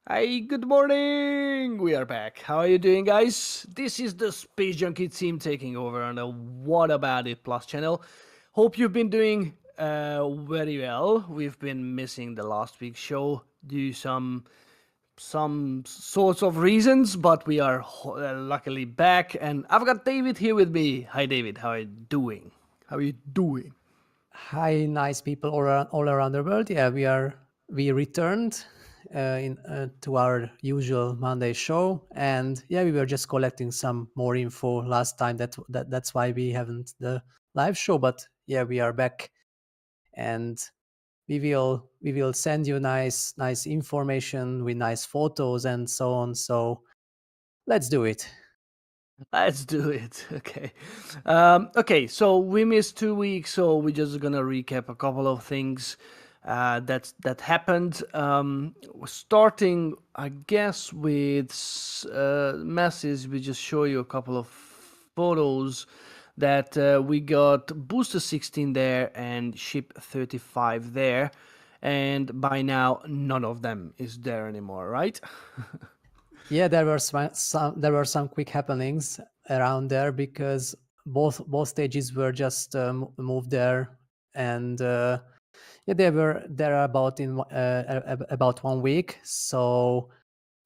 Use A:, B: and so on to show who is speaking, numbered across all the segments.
A: Hi, good morning! We are back. How are you doing, guys? This is the Space Junkie team taking over on the What About It Plus channel. Hope you've been doing very well. We've been missing the last week's show due some sorts of reasons, but we are luckily back, and I've got David here with me. Hi, David. How are you doing? How are you doing?
B: Hi, nice people all around the world. Yeah, we returned in to our usual Monday show, and yeah, we were just collecting some more info last time. That's why we haven't the live show. But yeah, we are back, and we will send you nice information with nice photos and so on. So let's do it.
A: Let's do it. Okay. Okay, so we missed 2 weeks, so we're just gonna recap a couple of things that happened. Starting, I guess, with masses. We just show you a couple of photos that we got booster 16 there and ship 35 there, and by now none of them is there anymore, right?
B: Yeah, there were some quick happenings around there because both stages were just moved there, and yeah, they were there about 1 week. So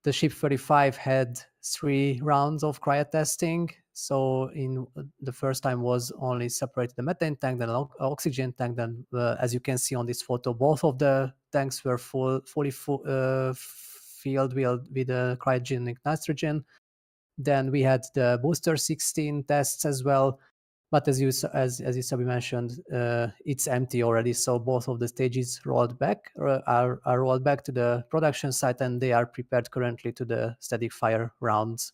B: the ship 35 had 3 rounds of cryo testing. So in the first time was only separated the methane tank, then oxygen tank. Then, as you can see on this photo, both of the tanks were fully filled with cryogenic nitrogen. Then we had the booster 16 tests as well. But as you Sabi mentioned, it's empty already. So both of the stages are rolled back to the production site, and they are prepared currently to the static fire rounds.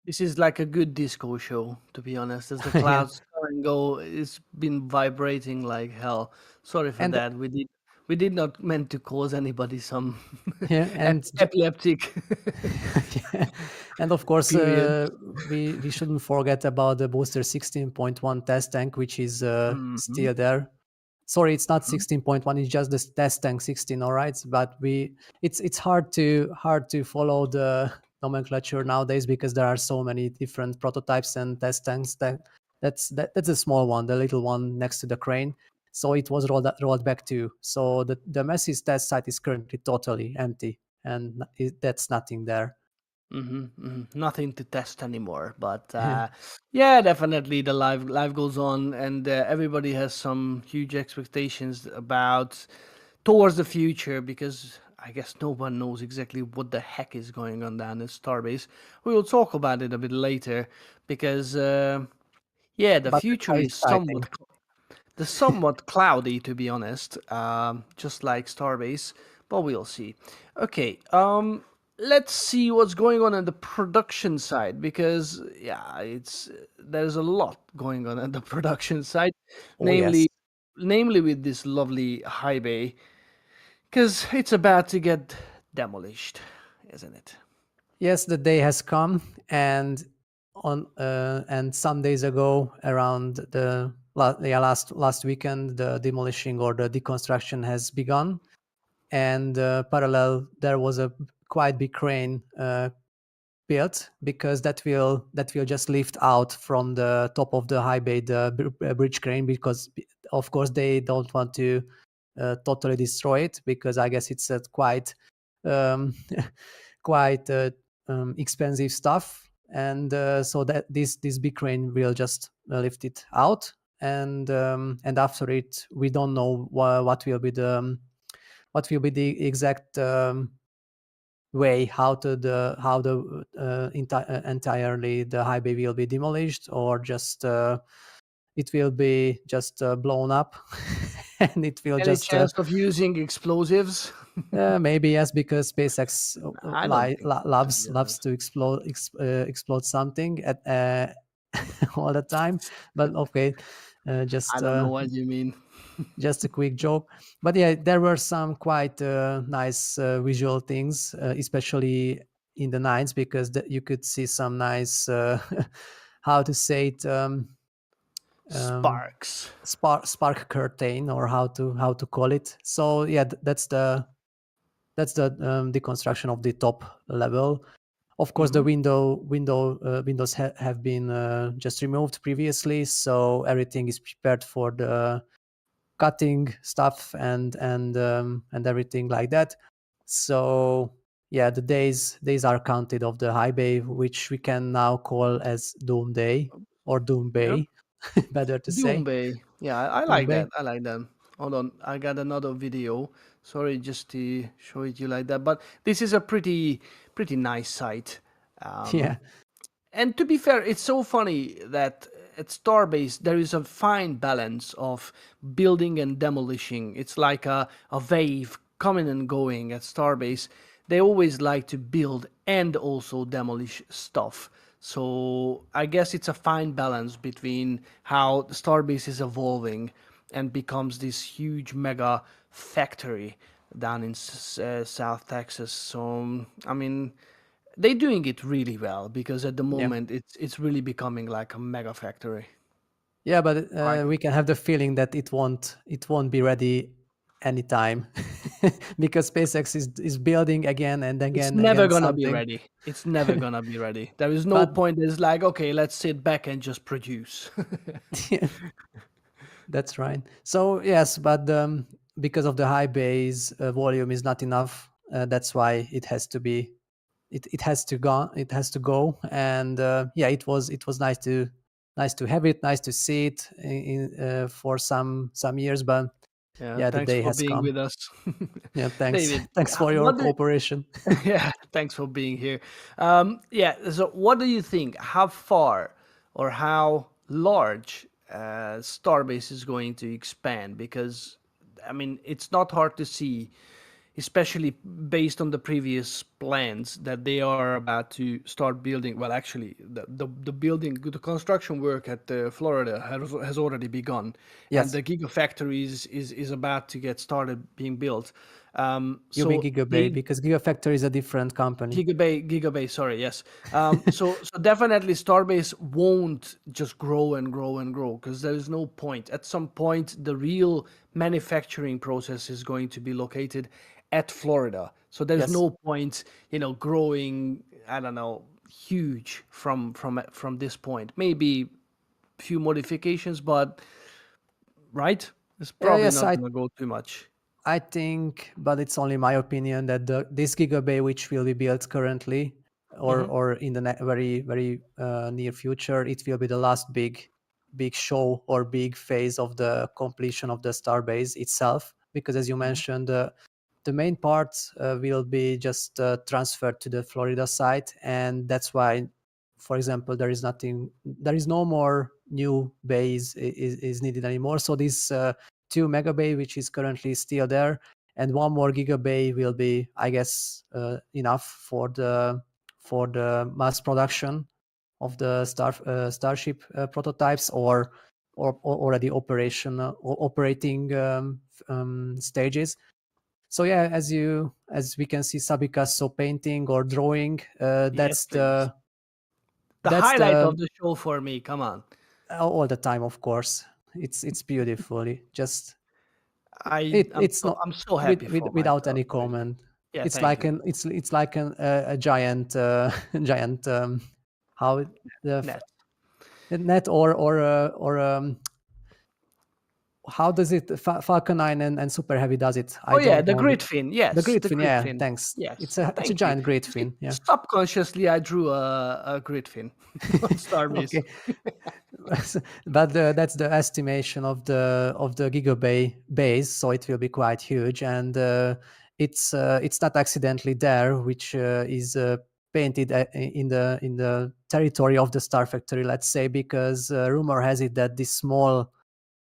A: This is like a good disco show, to be honest. As the
B: Yeah,
A: clouds come and go, it's been vibrating like hell. Sorry for
B: and
A: that. We did not meant to cause anybody some
B: yeah,
A: epileptic
B: yeah, and of course,
A: period.
B: we shouldn't forget about the booster 16.1 test tank, which is
A: Mhm.
B: still there. Sorry, it's not
A: Mhm.
B: 16.1, it's just the test tank 16, all right? But it's hard to follow the nomenclature nowadays because there are so many different prototypes and test tanks. That's a small one, the little one next to the crane. So it was rolled back too. So the Messi's test site is currently totally empty, and that's nothing there.
A: Nothing to test anymore, but yeah, definitely the life goes on, and everybody has some huge expectations about towards the future because I guess no one knows exactly what the heck is going on down in Starbase. We will talk about it a bit later because yeah, the
B: But it's
A: future
B: quite
A: is
B: exciting.
A: somewhat cloudy, to be honest, just like Starbase, but we'll see. Okay, let's see what's going on the production side because yeah, there's a lot going on at the production side,
B: Oh yes.
A: namely, namely with this lovely high bay, because it's about to get demolished, isn't it?
B: Yes, the day has come, and some days ago, around last weekend, the demolishing or the deconstruction has begun. And parallel, there was a quite big crane built because that will just lift out from the top of the high bay the bridge crane, because of course they don't want to totally destroy it, because I guess it's a quite um, quite expensive stuff. And so that this big crane will just lift it out, and after it we don't know what will be the exact way how the entirely the high bay will be demolished, or just it will be just blown up and it will
A: Any
B: just
A: chance of using explosives?
B: maybe, yes, because SpaceX
A: I don't think so, to be
B: loves
A: honest.
B: to explode something at all the time. But okay,
A: I don't know what you mean.
B: just a quick joke. But yeah, there were some quite nice visual things, especially in the nights, because you could see some nice how to say it, um,
A: Sparks.
B: spark curtain, or how to call it. So yeah, that's the the construction of the top level. Of course, the windows have been just removed previously, so everything is prepared for the cutting stuff and everything like that. So yeah, the days are counted of the high bay, which we can now call as Doom Day or Doom
A: Yeah.
B: Bay, better to
A: Doom
B: say.
A: Bay. Yeah, I
B: Doom
A: like that.
B: Bay.
A: I like that. Hold on, I got another video. Sorry, just to show it you like that. But this is a pretty nice site.
B: Yeah,
A: And to be fair, it's so funny that at Starbase there is a fine balance of building and demolishing. It's like a wave coming and going at Starbase. They always like to build and also demolish stuff. So I guess it's a fine balance between how the Starbase is evolving and becomes this huge mega factory down in South Texas. So I mean, they're doing it really well because at the
B: yeah.
A: moment it's really becoming like a mega factory.
B: Yeah, but
A: Right.
B: we can have the feeling that it won't be ready anytime because SpaceX is building again and
A: It's
B: again and
A: never
B: again
A: gonna be
B: something.
A: ready. It's never gonna be ready. There is no
B: But
A: point. It's like, okay, let's sit back and just produce.
B: that's right. So yes, but because of the high base volume is not enough. That's why it has to be. It has to go. It has to go. And yeah, it was nice to have it. Nice to see it for some years. But
A: Yeah,
B: yeah, the
A: thanks
B: day
A: for
B: has
A: being
B: come.
A: with us.
B: Yeah, thanks.
A: David,
B: Thanks for your
A: what do
B: cooperation.
A: yeah, thanks for being here. Yeah, so what do you think? How far or how large Starbase is going to expand? Because, I mean, it's not hard to see, especially based on the previous plans that they are about to start building. Well, actually, the building, the construction work at Florida has already begun, and
B: Yes,
A: the Gigafactory is about to get started being built.
B: you mean
A: So
B: Gigabay
A: they
B: because Gigafactory is a different company.
A: Gigabay, sorry, yes. So definitely Starbase won't just grow and grow and grow because there is no point. At some point, the real manufacturing process is going to be located at Florida. So there's
B: Yes.
A: no point, growing. I don't know, huge from this point. Maybe few modifications, but right, it's probably
B: Yes,
A: not
B: I
A: gonna go too much.
B: I think, but it's only my opinion that this Gigabay, which will be built currently,
A: Hmm.
B: or in the very very near future, it will be the last big show or big phase of the completion of the Starbase itself. Because as you
A: Hmm.
B: mentioned, the main part will be just transferred to the Florida site, and that's why, for example, there is no more new base is needed anymore. So this 2 megabay, which is currently still there, and one more gigabay will be, I guess, enough for the mass production of the Starship prototypes or already operating stages. So yeah, as we can see Sabika so painting or drawing,
A: Yes, please. The
B: that's
A: highlight
B: the
A: of the show for me. Come on.
B: all the time, of course. It's beautifully just
A: I
B: it's not
A: I'm so happy for
B: without
A: myself,
B: any
A: really.
B: comment.
A: Yeah,
B: It's
A: thank
B: like
A: you.
B: a giant giant how the
A: Net.
B: net or how does it Falcon 9 and Super Heavy does it?
A: Oh
B: I
A: yeah,
B: don't
A: the
B: know.
A: grid fin.
B: The
A: Yes,
B: grid
A: the
B: fin,
A: grid
B: yeah,
A: fin.
B: thanks.
A: Yes,
B: It's a
A: thank you.
B: giant grid
A: You see,
B: fin, yeah.
A: subconsciously, I drew a grid fin on Starbase.
B: Okay. But that's the estimation of the Gigabay base, so it will be quite huge, and it's not accidentally there, which is painted in the territory of the Star Factory, let's say, because rumor has it that this small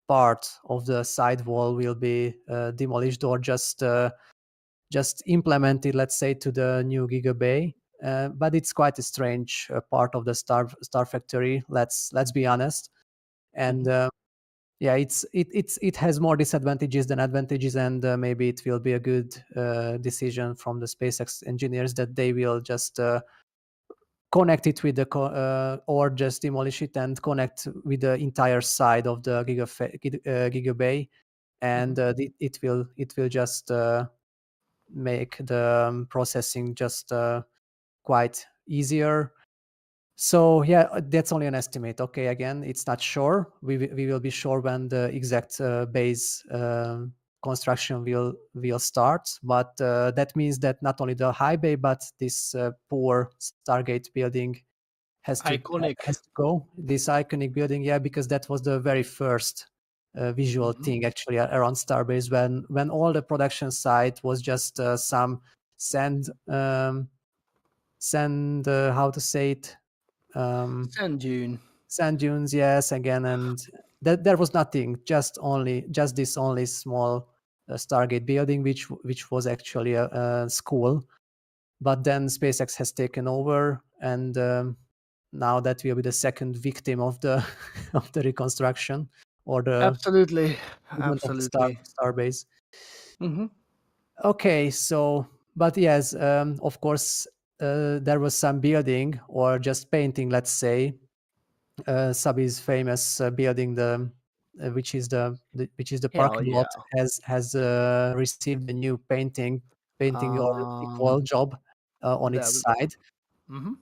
B: part of the side wall will be demolished or just implemented, let's say, to the new Gigabay. But it's quite a strange part of the Star Factory. Let's be honest. And
A: Mhm.
B: yeah, it has more disadvantages than advantages, and maybe it will be a good decision from the SpaceX engineers that they will just connect it with or just demolish it and connect with the entire side of the Gigabay, and
A: Mhm.
B: it will just make the processing just quite easier. So yeah, that's only an estimate. Okay, again, it's not sure. We will be sure when the exact base construction will start. But that means that not only the high bay, but this poor Stargate building has to
A: Iconic.
B: go. This iconic building, yeah, because that was the very first visual
A: Mhm.
B: thing actually around Starbase when all the production site was just some sand how to say it
A: Sand dune.
B: sand dunes, yes, again, and that there was nothing, just this only small Stargate building, which was actually a school. But then SpaceX has taken over, and now that will be the second victim of the of the reconstruction or the
A: Absolutely.
B: movement of the
A: Absolutely.
B: Starbase.
A: Hmm.
B: Okay, so but yes, of course, there was some building or just painting, let's say. Szabi's famous building, the which is the
A: Hell
B: parking
A: yeah.
B: lot, has received a new painting or
A: Um,
B: equal job on
A: there
B: its
A: we go.
B: side
A: Hmm.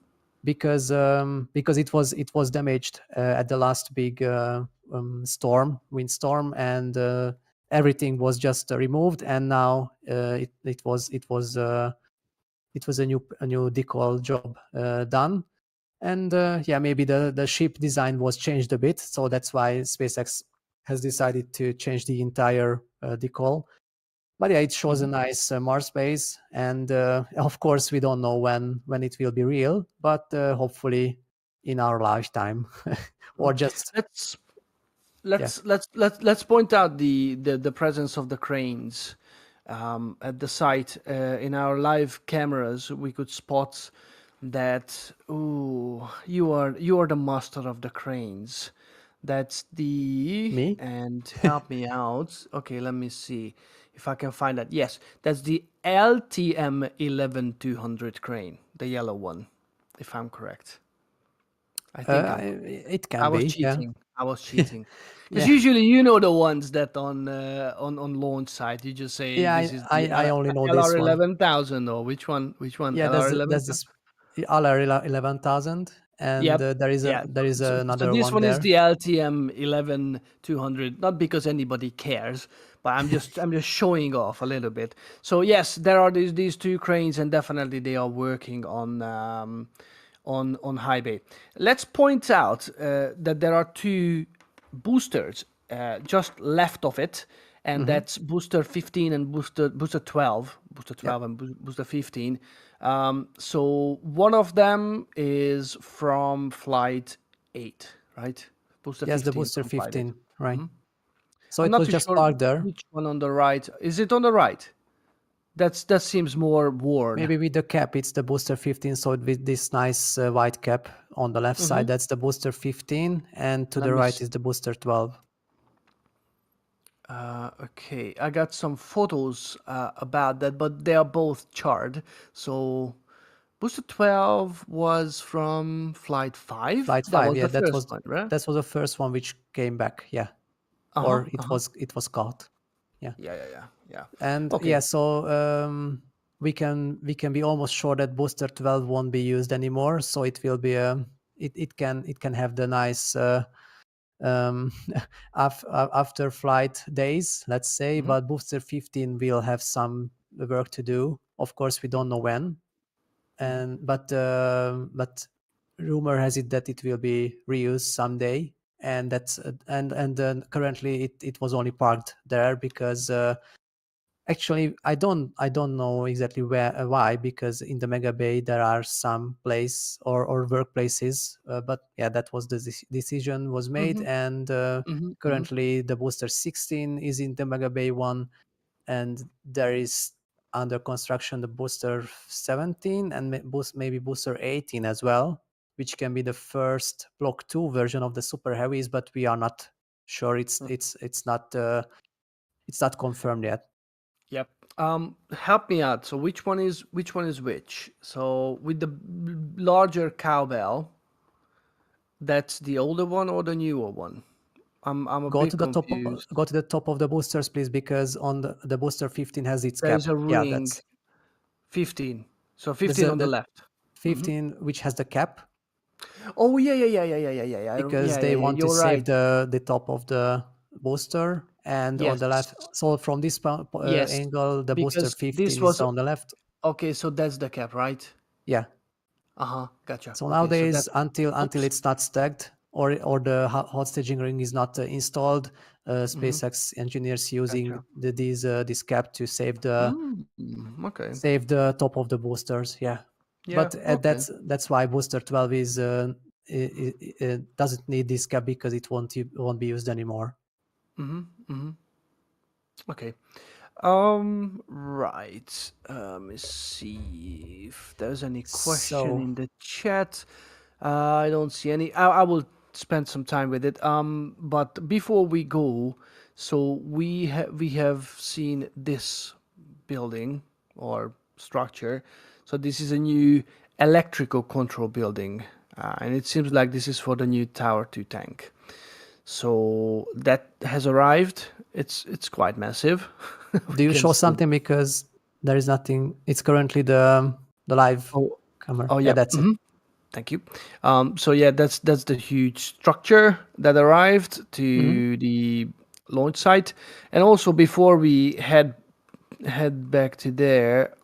B: because it was damaged at the last big windstorm, and everything was just removed, and now it was a new decal job done. And yeah, maybe the ship design was changed a bit, so that's why SpaceX has decided to change the entire decal. But yeah, it shows a
A: Hmm.
B: nice Mars base, and of course we don't know when it will be real, but hopefully in our lifetime, or just
A: Let's
B: yeah.
A: let's point out the presence of the cranes at the site. In our live cameras, we could spot that. Ooh, you are the master of the cranes. That's the
B: Me?
A: and help me out. Okay, let me see if I can find that. Yes, that's the LTM 11200 crane, the yellow one, if I'm correct. I think I'm correct.
B: It
A: I
B: can
A: was
B: be, yeah.
A: cheating. I was cheating. Because
B: Yeah,
A: usually you know the ones that on launch site you just say
B: yeah.
A: this is the
B: I only know this
A: LR
B: one.
A: 11,000 or which one? Which one?
B: Yeah,
A: LR
B: that's
A: 11,000?
B: the ALAR 11,000, and
A: Yep. Yeah.
B: there is
A: So
B: another
A: this
B: one
A: one is
B: there.
A: the LTM 11200. Not because anybody cares, but I'm just showing off a little bit. So yes, there are these two cranes, and definitely they are working on high bay. Let's point out that there are two boosters just left of it, and
B: Hmm.
A: that's booster 15 and booster 12,
B: Yeah.
A: and booster 15. So one of them is from flight 8, right? Booster
B: Yes, the
A: 15
B: booster
A: from flight 8.
B: 15, right.
A: Mhm.
B: So
A: I'm
B: it
A: not
B: was
A: too
B: just
A: sure
B: parked there.
A: which one on the right. Is it on the right? That seems more worn.
B: Maybe with the cap, it's the booster 15. So with this nice white cap on the left
A: Hmm.
B: side, that's the booster 15, and to
A: Let
B: the
A: me
B: right
A: see.
B: is the booster 12.
A: Okay, I got some photos about that, but they are both charred. So, Booster 12 was from Flight 5.
B: Flight
A: That
B: 5,
A: was
B: yeah,
A: the first one, right?
B: that was the first one which came back, yeah,
A: Uh huh.
B: or
A: Uh huh.
B: it was caught, yeah.
A: Yeah, yeah, yeah, yeah.
B: And
A: Okay.
B: yeah, so we can be almost sure that booster 12 won't be used anymore. So it will be it can have the nice um, after flight days, let's say.
A: Mm-hmm.
B: But booster 15 will have some work to do. Of course, we don't know when,
A: Mm-hmm.
B: and but rumor has it that it will be reused someday. And that's and then currently it was only parked there because actually, I don't know exactly why, because in the Mega Bay there are some place or workplaces, but yeah, that was the decision was made,
A: Mm-hmm.
B: and
A: Mm-hmm.
B: currently the booster 16 is in the Mega Bay one, and there is under construction the booster 17 and maybe booster 18 as well, which can be the first Block 2 version of the Super Heavies, but we are not sure. It's not confirmed yet.
A: Yep. Help me out. So which one is which? So with the larger cowbell, that's the older one or the newer one? I'm a bit confused.
B: Go to the top of the boosters, please, because on the booster 15 has its
A: There is
B: cap.
A: a
B: Yeah,
A: ring. 15. So
B: There's
A: 15 on the
B: the
A: left.
B: 15 which has the cap
A: Oh yeah.
B: because they
A: Yeah.
B: want to
A: You're
B: save
A: right.
B: the top of the booster, and on
A: Yes.
B: the left. So from this
A: Yes.
B: angle, the booster
A: Because
B: 15
A: this
B: is
A: was
B: on the left.
A: okay. So that's the cap, right?
B: Yeah.
A: Gotcha.
B: So
A: Okay. So
B: nowadays,
A: that's
B: until
A: oops.
B: it's not stacked or the hot staging ring is not installed,
A: Mm-hmm.
B: SpaceX engineers using
A: Gotcha.
B: this cap to
A: Okay.
B: save the top of the boosters. Yeah,
A: Yeah.
B: but
A: Okay.
B: that's why booster 12 is doesn't need this cap because it won't be used anymore.
A: Okay. Right. Let me see if there's any question
B: So
A: in the chat. I don't see any. I will spend some time with it. But before we go, so we have seen this building or structure. So this is a new electrical control building, and it seems like this is for the new Tower 2 tank. So that has arrived. It's quite massive. We
B: do you
A: can
B: show
A: see.
B: something because there is nothing? It's currently the live
A: Oh,
B: camera.
A: oh
B: Yeah,
A: yeah.
B: that's it.
A: Thank you. So yeah, that's the huge structure that arrived
B: Mhm.
A: to the launch site, and also before we head back to there,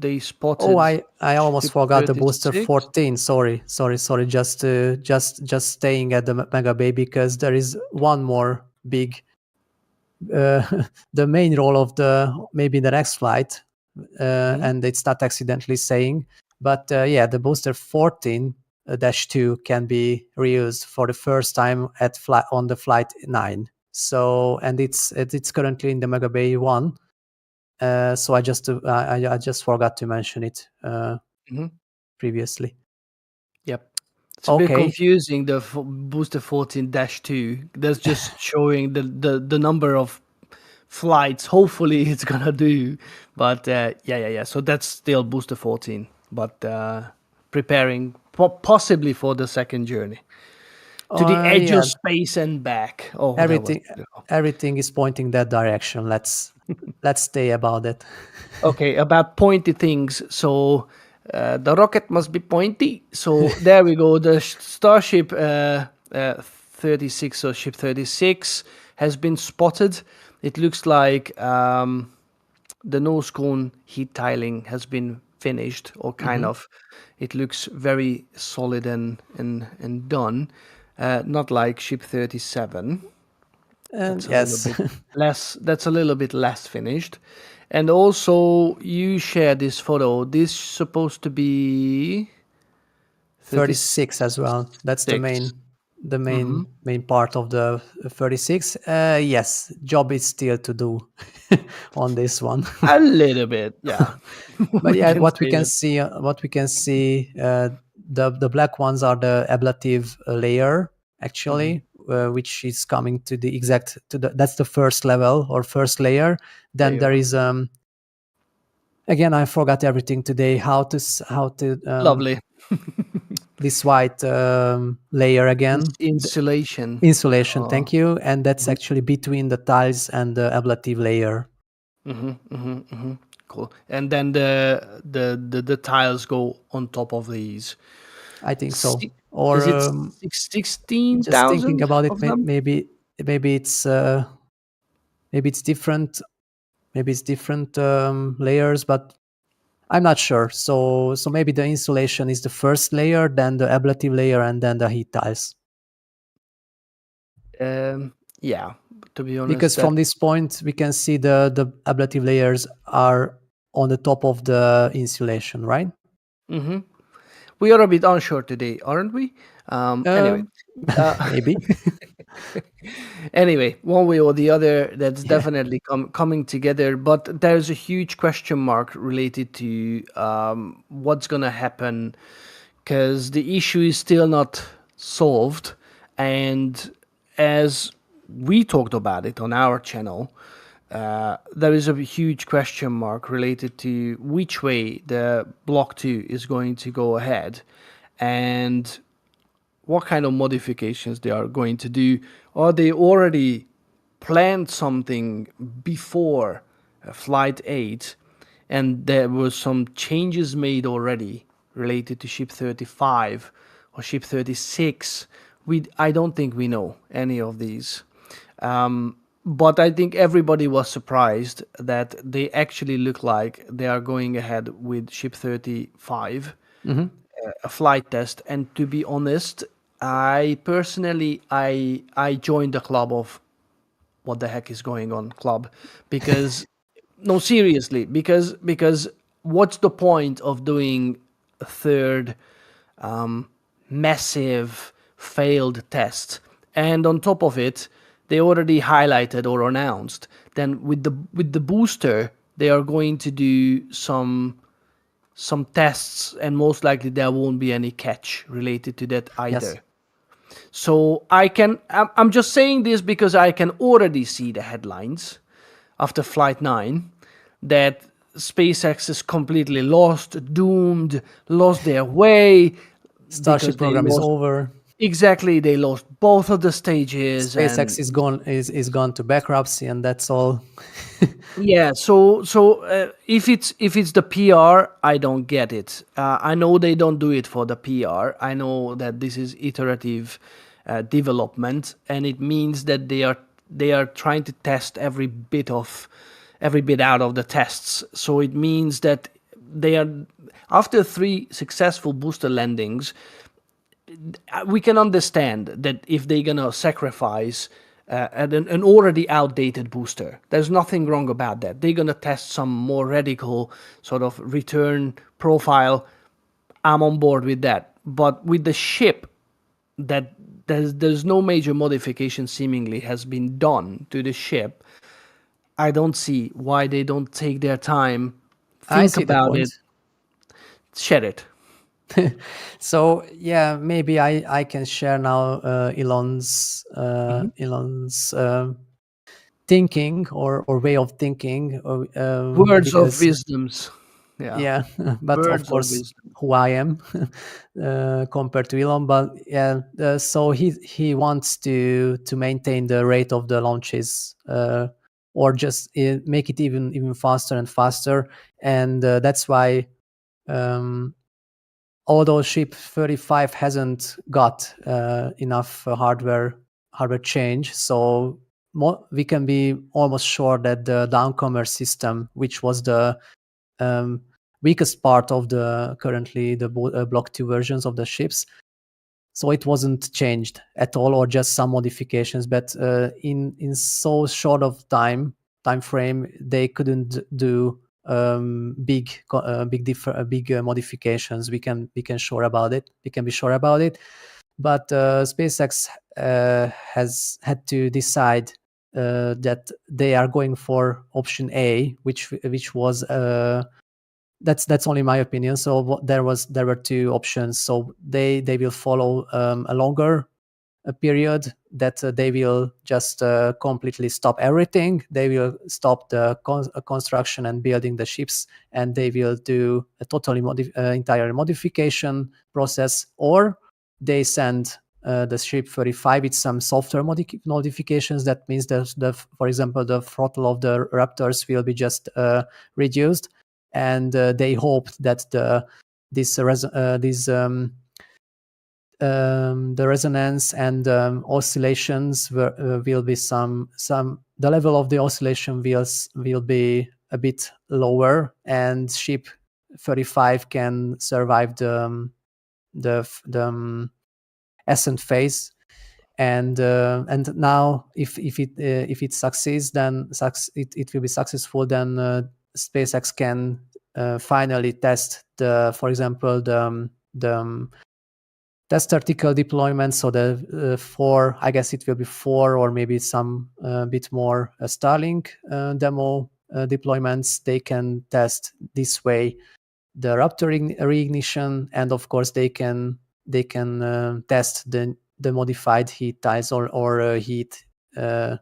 A: they
B: Oh,
A: spotted
B: I almost
A: ship
B: forgot the booster
A: 36.
B: 14. Sorry. Just staying at the Mega Bay because there is one more big uh, the main role of the maybe the next flight,
A: Mhm.
B: and it's not accidentally saying, but yeah, the booster 14 dash 2 can be reused for the first time at on the flight 9. So and it's currently in the Mega Bay 1. So I just forgot to mention it
A: Mhm.
B: previously.
A: Yep. It's a bit
B: Okay.
A: confusing. The booster 14-2. That's just showing the number of flights. Hopefully, it's gonna do. But yeah. So that's still booster 14, but preparing possibly for the second journey to the edge of
B: Yeah,
A: space and back. Oh, that was
B: everything
A: beautiful.
B: everything is pointing that direction. Let's stay about it.
A: Okay, about pointy things. So the rocket must be pointy. So there we go. The Starship 36 or ship 36 has been spotted. It looks like the nose cone heat tiling has been finished or kind
B: Mhm.
A: of. It looks very solid and done. Not like ship 37.
B: And
A: That's a little
B: yes,
A: bit less. That's a little bit less finished. And also, you share this photo. This supposed to be 36.
B: 36 as well. That's the
A: Mm-hmm.
B: main part of the 36. Yes, job is still to do on this one.
A: A little bit, yeah.
B: But
A: We
B: yeah,
A: can say that.
B: what we can see, the black ones are the ablative layer
A: Mm-hmm.
B: actually, which is coming to the exact to the that's the first level or first layer.
A: There
B: Then
A: you
B: there
A: go.
B: is again I forgot everything today. How to
A: Lovely.
B: this white layer
A: This
B: again.
A: insulation.
B: Insulation,
A: Uh,
B: thank you. And that's
A: mhm,
B: actually between the tiles and the ablative layer.
A: cool. And then the tiles go on top of these.
B: I think so.
A: Si-
B: Or
A: Is it
B: just thinking
A: 16,000
B: about it,
A: of them?
B: maybe maybe it's different. Maybe it's different layers, but I'm not sure. So maybe the insulation is the first layer, then the ablative layer, and then the heat tiles.
A: Yeah. To be honest,
B: Because
A: that
B: from this point we can see the ablative layers are on the top of the insulation, right?
A: hmm we are a bit unsure today, aren't we? Anyway,
B: Um,
A: uh,
B: maybe.
A: anyway, one way or the other, that's
B: Yeah.
A: definitely coming together. But there's a huge question mark related to what's gonna happen because the issue is still not solved, and as we talked about it on our channel, there is a huge question mark related to which way the Block 2 is going to go ahead and what kind of modifications they are going to do. Are they already planned something before Flight 8? and there were some changes made already related to ship 35 or ship 36. I don't think we know any of these. But I think everybody was surprised that they actually look like they are going ahead with ship 35, a flight test. And to be honest, I personally I joined the club of what the heck is going on club, because no, seriously, because what's the point of doing a third massive failed test? And on top of it, they already highlighted or announced then with the booster they are going to do some tests, and most likely there won't be any catch related to that either.
B: Yes.
A: So I'm just saying this because I can already see the headlines after Flight 9 that SpaceX is completely lost, doomed, lost their way.
B: Starship program is over.
A: Exactly, they lost both of the stages. And
B: SpaceX is gone to bankruptcy, and that's all.
A: yeah, so if it's the PR, I don't get it. I know they don't do it for the PR. I know that this is iterative development, and it means that they are trying to test every bit out of the tests. So it means that they are, after 3 successful booster landings, we can understand that if they're gonna sacrifice an already outdated booster, there's nothing wrong about that. They're gonna test some more radical sort of return profile. I'm on board with that. But with the ship, that there's no major modification seemingly has been done to the ship. I don't see why they don't take their time,
B: I
A: think
B: see the
A: about it,
B: point.
A: share it.
B: So yeah, maybe I can share now Elon's thinking or way of thinking,
A: Words of
B: because
A: wisdoms. Yeah,
B: yeah, but of
A: words of
B: course
A: wisdom.
B: who I am compared to Elon. But yeah, so he wants to maintain the rate of the launches, or just make it even faster and faster, and that's why. Although ship 35 hasn't got enough hardware change, so we can be almost sure that the downcomer system, which was the um, weakest part of the currently the block 2 versions of the ships, so it wasn't changed at all, or just some modifications. But in so short of time frame, they couldn't do big modifications. We can be sure about it. But SpaceX has had to decide that they are going for option A, which was that's only my opinion. So there were 2 options. So they will follow a longer period, that they will just completely stop everything. They will stop the construction and building the ships, and they will do a totally entire modification process, or they send the ship 35 with some software modifications. That means that for example, the throttle of the Raptors will be just reduced, and they hope that the resonance and oscillations will be some the level of the oscillation will be a bit lower, and ship 35 can survive the ascent phase. And now if it succeeds, then it will be successful, then SpaceX can finally test for example the test article deployment. So the 4, I guess it will be 4 or maybe some bit more Starlink demo deployments. They can test this way the Raptor reignition, and of course they can test the modified heat ties or heat the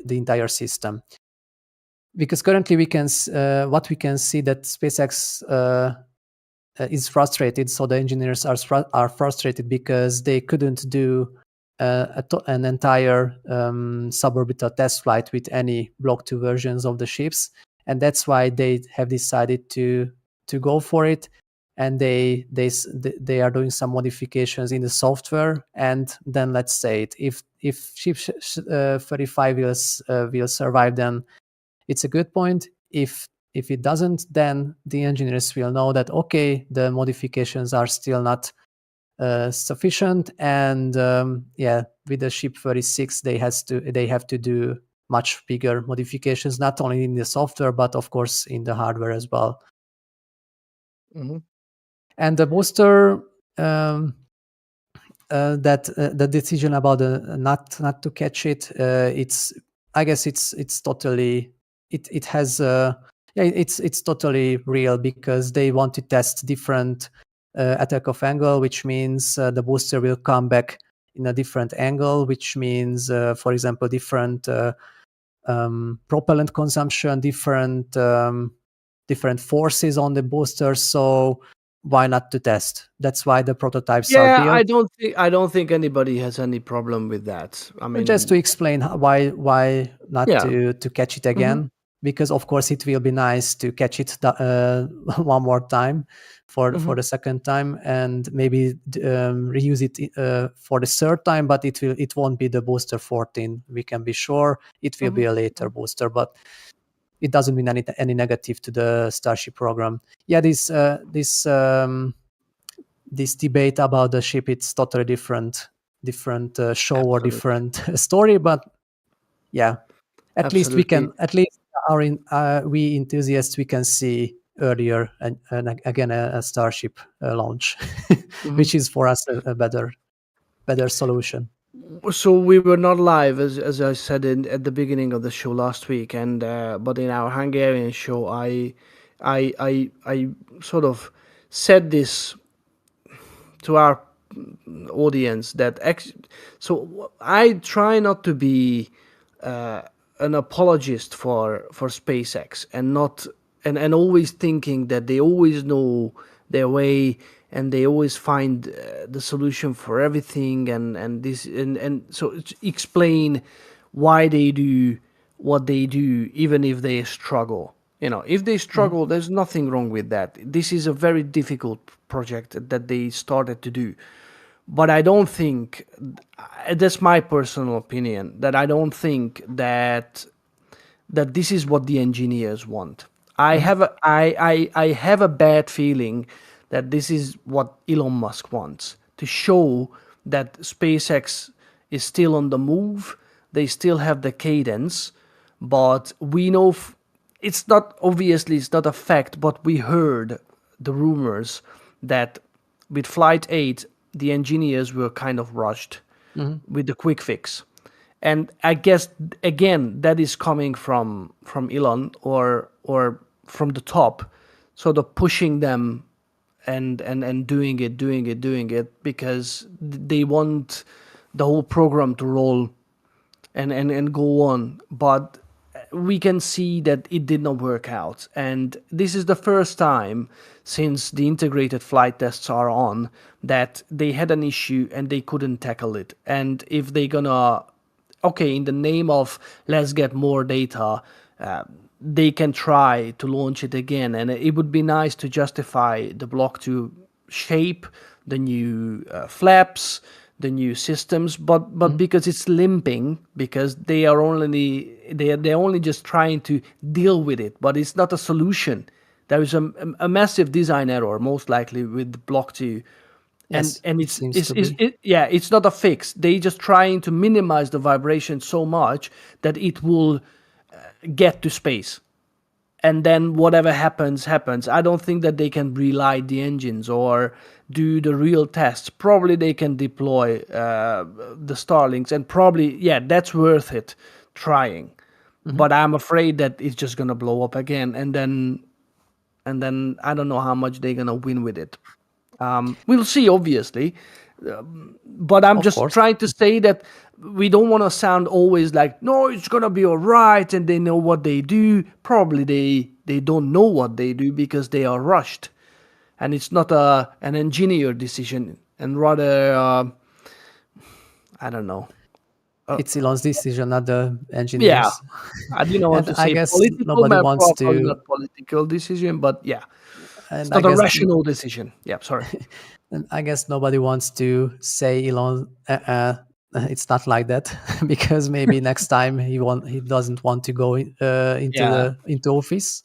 B: entire system. Because currently we can what we can see that SpaceX is frustrated. So the engineers are frustrated because they couldn't do an entire suborbital test flight with any Block 2 versions of the ships, and that's why they have decided to go for it. And they are doing some modifications in the software. And then let's say it, if ship 35 will survive, then it's a good point. If it doesn't, then the engineers will know that okay, the modifications are still not sufficient, and with the ship 36 they have to do much bigger modifications, not only in the software but of course in the hardware as well.
A: Mm-hmm.
B: And the booster, that the decision about not to catch it, I guess it's totally it has it's totally real, because they want to test different attack of angle, which means the booster will come back in a different angle, which means for example different propellant consumption, different forces on the booster. So why not to test? That's why the prototypes are
A: Yeah,
B: built.
A: I don't think anybody has any problem with that. I
B: Just to
A: mean,
B: explain why not
A: yeah.
B: to catch it
A: Mm-hmm.
B: again, because of course it will be nice to catch it one more time for
A: Mm-hmm.
B: the second time, and maybe reuse it for the third time, but it won't be the booster 14. We can be sure it will be a later booster, but it doesn't mean any negative to the Starship program. Yeah, this debate about the ship, it's totally different show or
A: Absolutely.
B: different story, but yeah, at least
A: Absolutely.
B: we enthusiasts, we can see earlier and again a Starship launch,
A: Mm-hmm.
B: which is for us a better solution.
A: So we were not live, as I said at the beginning of the show last week, and but in our Hungarian show, I sort of said this to our audience that so I try not to be an apologist for SpaceX, and not and always thinking that they always know their way and they always find the solution for everything, and so explain why they do what they do, even if they struggle. If they
B: Mhm.
A: struggle, there's nothing wrong with that. This is a very difficult project that they started to do. But I don't think, that's my personal opinion, that I don't think that this is what the engineers want.
B: Mhm.
A: I have a bad feeling that this is what Elon Musk wants, to show that SpaceX is still on the move. They still have the cadence, but we know it's not, obviously it's not a fact, but we heard the rumors that with Flight 8 the engineers were kind of rushed
B: Mhm.
A: with the quick fix. And I guess again that is coming from Elon, or from the top, sort of pushing them and doing it because they want the whole program to roll and go on. But we can see that it did not work out, and this is the first time since the integrated flight tests are on that they had an issue and they couldn't tackle it. And if they gonna, okay, in the name of let's get more data, they can try to launch it again, and it would be nice to justify the Block 2 shape, the new flaps, the new systems, but
B: Mhm.
A: because it's limping, because they're only just trying to deal with it, but it's not a solution. There is a massive design error, most likely, with Block 2, and
B: Yes,
A: and
B: it seems to be.
A: yeah, it's not a fix. They just trying to minimize the vibration so much that it will get to space, and then whatever happens. I don't think that they can relight the engines or do the real tests. Probably they can deploy the Starlinks, and probably, yeah, that's worth it trying.
B: Mhm.
A: But I'm afraid that it's just gonna blow up again, and then I don't know how much they're gonna win with it. We'll see, obviously, but I'm
B: Of
A: just
B: course.
A: trying to say that we don't want to sound always like, no, it's gonna be all right, and they know what they do. Probably they don't know what they do because they are rushed, and it's not an engineer decision, and rather I don't know.
B: It's Elon's decision, not the
A: Yeah,
B: engineers.
A: I didn't want
B: And
A: to
B: I
A: say
B: guess
A: political,
B: nobody
A: but
B: wants
A: probably
B: to.
A: not political decision, but yeah, it's
B: And I
A: not a
B: guess
A: rational decision. Yeah, sorry.
B: And I guess nobody wants to say Elon. It's not like that because maybe next time he doesn't want to go
A: Yeah,
B: into office.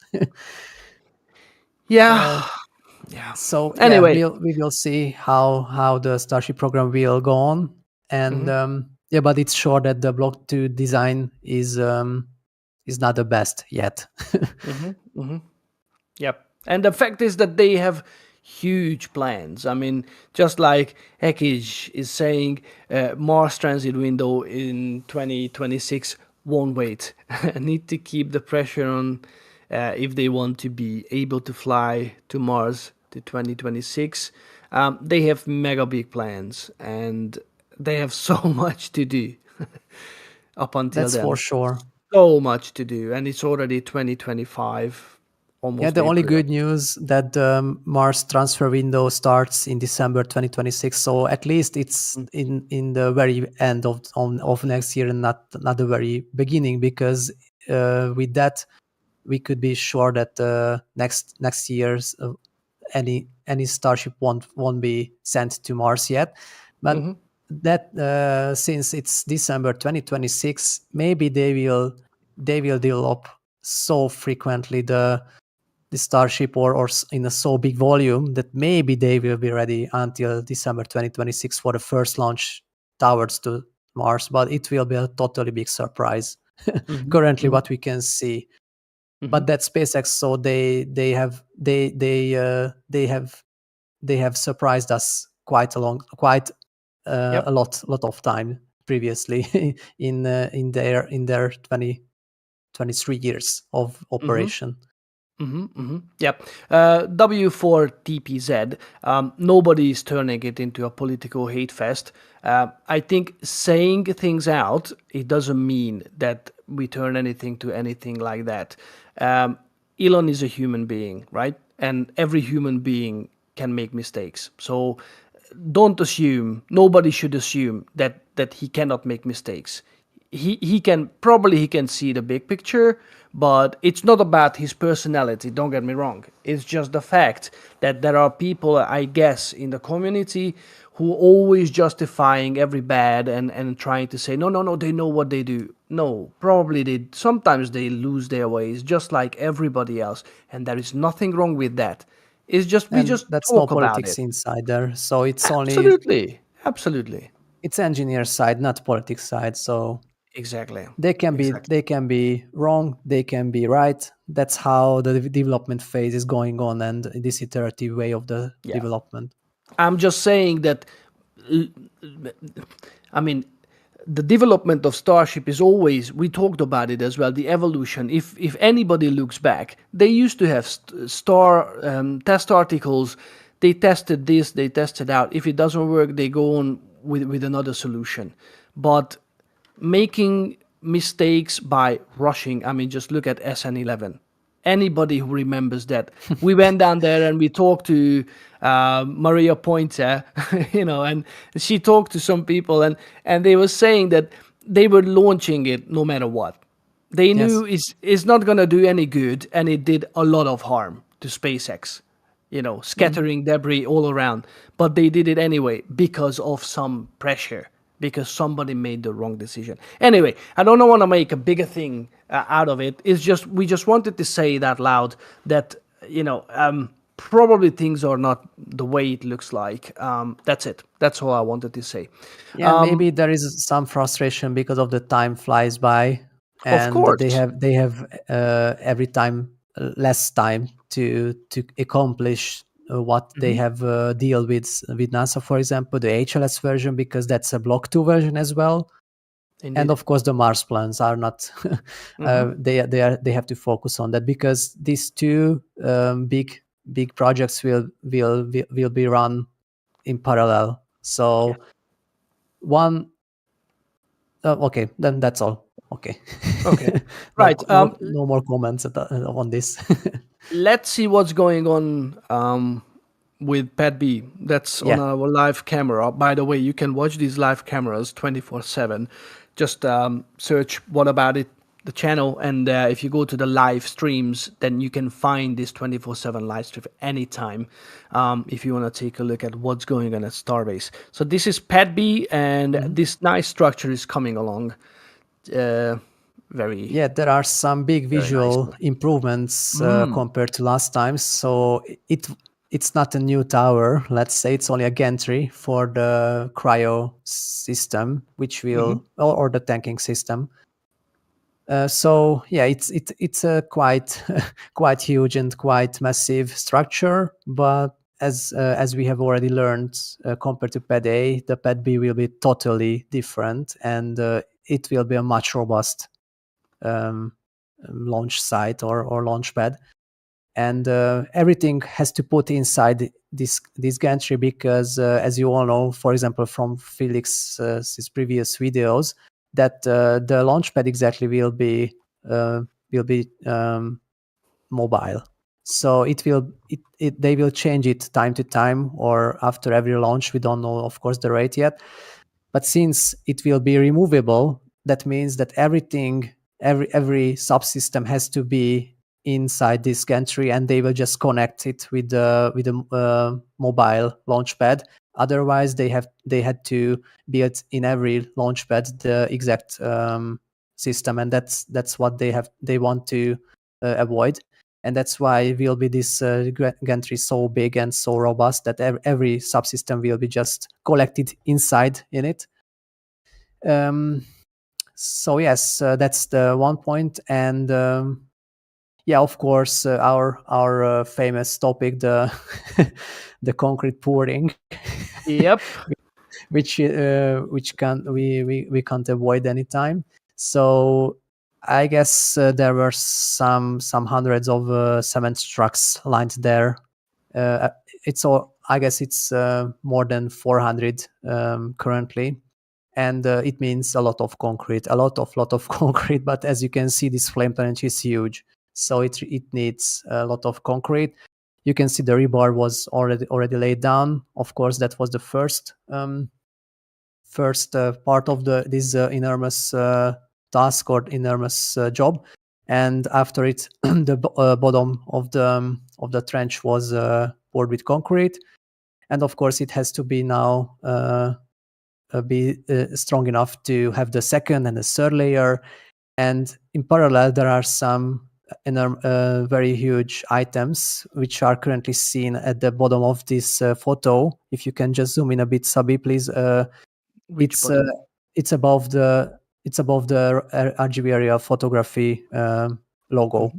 A: yeah,
B: uh,
A: yeah.
B: so yeah,
A: Anyway,
B: we will see how the Starship program will go on, and
A: hmm
B: yeah, but it's sure that the Block 2 design is not the best yet.
A: hmm hmm Yep. And the fact is that they have huge plans. I mean, just like Ekij is saying, Mars transit window in 2026 won't wait. Need to keep the pressure on if they want to be able to fly to Mars to 2026. They have mega big plans and they have so much to do up until
B: That's for
A: then.
B: sure.
A: So much to do. And it's already 2025,
B: Yeah,
A: almost
B: the only
A: April.
B: good news that Mars transfer window starts in December 2026. So at least it's in the very end of next year and not the very beginning, because with that we could be sure that next year's any Starship won't be sent to Mars yet. But
A: Mm-hmm.
B: that since it's December 2026, maybe they will develop so frequently the Starship or in a so big volume that maybe they will be ready until December 2026 for the first launch towards to Mars, but it will be a totally big surprise.
A: Mm-hmm.
B: Currently,
A: Mm-hmm.
B: what we can see,
A: Mm-hmm.
B: but that SpaceX, so they have surprised us quite a
A: Yep.
B: lot of time previously in their 23 years of
A: Mm-hmm.
B: operation.
A: Mm-hmm. Mm-hmm. Yep. W4TPZ. Nobody is turning it into a political hate fest. I think saying things out, it doesn't mean that we turn anything to anything like that. Um, Elon is a human being, right? And every human being can make mistakes. So don't assume, nobody should assume that he cannot make mistakes. He can probably he can see the big picture, but it's not about his personality, don't get me wrong. It's just the fact that there are people, I guess, in the community who always justifying every bad and trying to say no, they know what they do. No, probably they sometimes they lose their ways just like everybody else, and there is nothing wrong with that. It's just we
B: And
A: just
B: that's no
A: talk about
B: politics
A: it.
B: inside there, so it's only
A: Absolutely. Absolutely.
B: it's engineer side, not politics side. So
A: Exactly.
B: they
A: Exactly.
B: can be wrong, they can be right. That's how the development phase is going on, and this iterative way of the
A: Yeah.
B: development.
A: I'm just saying that I mean the development of Starship is always, we talked about it as well, the evolution. If anybody looks back, they used to have star test articles. They tested this, they tested out. If it doesn't work, they go on with another solution. But making mistakes by rushing, I mean, just look at SN11. Anybody who remembers that, we went down there and we talked to Maria Pointer, and she talked to some people, and they were saying that they were launching it no matter what. They
B: Yes.
A: knew it's not going to do any good, and it did a lot of harm to SpaceX,
B: Mhm.
A: scattering debris all around. But they did it anyway because of some pressure, because somebody made the wrong decision. Anyway, I don't want to make a bigger thing out of it. It's just we just wanted to say that loud that probably things are not the way it looks like. That's it. That's all I wanted to say.
B: Yeah, maybe there is some frustration because of the time flies by,
A: Of
B: and
A: course.
B: they have every time less time to accomplish what they
A: Hmm.
B: have deal with NASA, for example, the HLS version, because that's a Block 2 version as well. And
A: Indeed.
B: of course the Mars plans are not
A: Hmm.
B: they have to focus on that, because these two big projects will be run in parallel.
A: Yeah.
B: So one okay, then that's all. Okay.
A: Okay.
B: no,
A: Right.
B: no no more comments on this.
A: Let's see what's going on with Pat B. That's on
B: Yeah.
A: our live camera. By the way, you can watch these live cameras 24/7. just search what about it the channel, and if you go to the live streams, then you can find this 24/7 live stream anytime, if you want to take a look at what's going on at Starbase. So this is Pad B, and this nice structure is coming along. Very
B: Yeah, there are some big visual
A: nicely.
B: improvements compared to last time. So it's not a new tower. Let's say it's only a gantry for the cryo system, which will or the tanking system. So yeah, it's a quite quite huge and quite massive structure. But as we have already learned, compared to Pad A, the Pad B will be totally different, and it will be a much robust launch site or launch pad, and everything has to put inside this gantry because, as you all know, for example, from Felix's previous videos, that the launch pad exactly will be mobile. So they will change it time to time or after every launch. We don't know, of course, the rate yet. But since it will be removable, that means that every subsystem has to be inside this gantry, and they will just connect it with the mobile launchpad. Otherwise, they had to build in every launchpad the exact system, and that's what they want to avoid. And that's why will be this gantry so big and so robust that every subsystem will be just collected inside in it. So yes, that's the one point. And yeah, of course, our famous topic, the the concrete pouring.
A: Yep.
B: which can we can't avoid anytime. So I guess there were some hundreds of cement trucks lined there. It's all, I guess it's more than 400 currently, and it means a lot of concrete, a lot of concrete. But as you can see, this flame tunnel is huge, so it needs a lot of concrete. You can see the rebar was already laid down. Of course, that was the first part of this enormous task or enormous job. And after it, the bottom of the trench was poured with concrete. And of course, it has to be now be strong enough to have the second and the third layer. And in parallel, there are some very huge items which are currently seen at the bottom of this photo. If you can just zoom in a bit, Szabi, please.
A: Which bottom?
B: It's above the RGB area photography logo,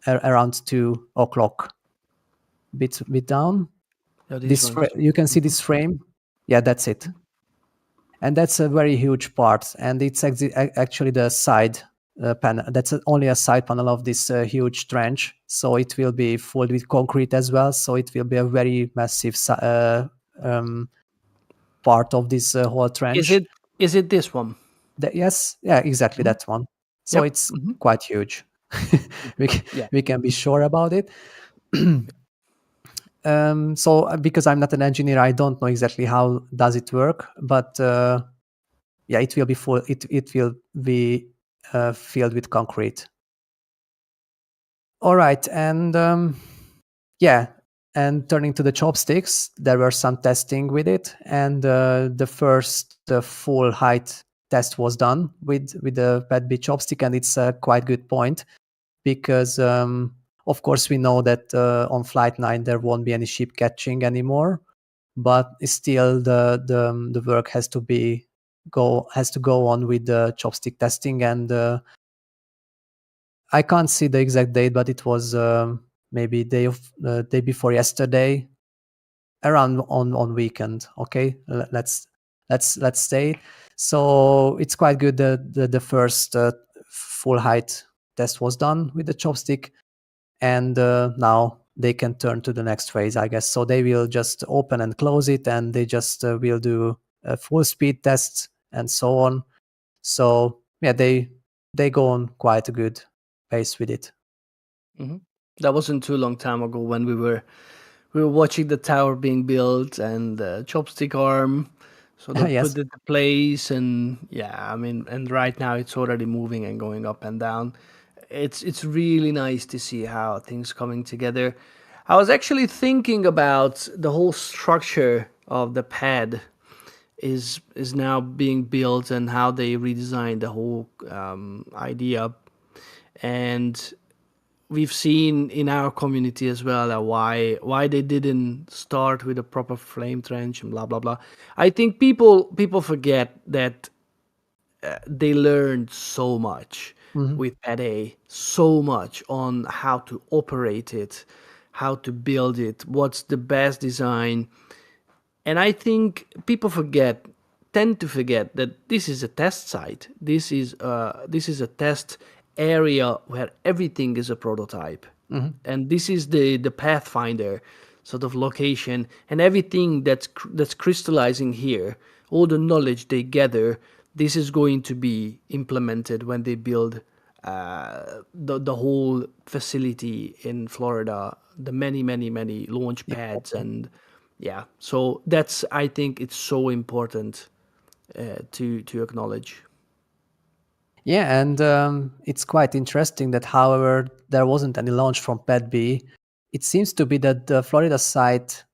B: around 2 o'clock. Bit down.
A: Yeah, these ones.
B: You can see this frame. Yeah, that's it. And that's a very huge part, and it's actually the side panel. That's only a side panel of this huge trench, so it will be filled with concrete as well. So it will be a very massive part of this whole trench.
A: Is it this one?
B: Yes, yeah, exactly that one. So
A: Yep.
B: it's quite huge.
A: Yeah.
B: We can be sure about it. So because I'm not an engineer, I don't know exactly how does it work, but yeah, it will be full. It will be filled with concrete. All right, and yeah, and turning to the chopsticks, there were some testing with it, and the first full height test was done with the Pad B chopstick, and it's a quite good point because of course we know that on Flight 9 there won't be any ship catching anymore, but still the work has to go on with the chopstick testing, and I can't see the exact date, but it was maybe day before yesterday, around on weekend. Okay, let's say. So it's quite good that the first full height test was done with the chopstick, and now they can turn to the next phase, I guess. So they will just open and close it, and they just will do full speed tests and so on. So yeah, they go on quite a good pace with it.
A: That wasn't too long time ago when we were watching the tower being built and the chopstick arm sort of put
B: Yes.
A: it in place. And yeah, I mean, and right now it's already moving and going up and down. It's really nice to see how things coming together. I was actually thinking about the whole structure of the pad is now being built, and how they redesigned the whole idea. And we've seen in our community as well that why they didn't start with a proper flame trench and blah blah blah. I think people forget that they learned so much
B: Hmm.
A: with Pad A, so much on how to operate it, how to build it, what's the best design. And I think people tend to forget that this is a test site. This is a test area where everything is a prototype,
B: Hmm.
A: and this is the pathfinder sort of location, and everything that's crystallizing here, all the knowledge they gather, this is going to be implemented when they build the whole facility in Florida, the many launch pads. And yeah, so that's, I think it's so important to acknowledge.
B: Yeah, and it's quite interesting that, however, there wasn't any launch from Pad B. It seems to be that the Florida site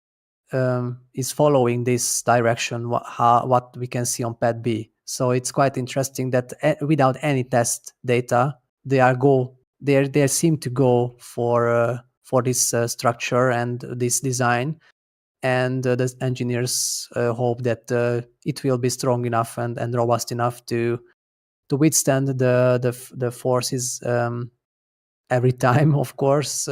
B: is following this direction, what we can see on Pad B. So it's quite interesting that without any test data, they seem to go for this structure and this design, and the engineers hope that it will be strong enough and robust enough to withstand the forces every time, of course,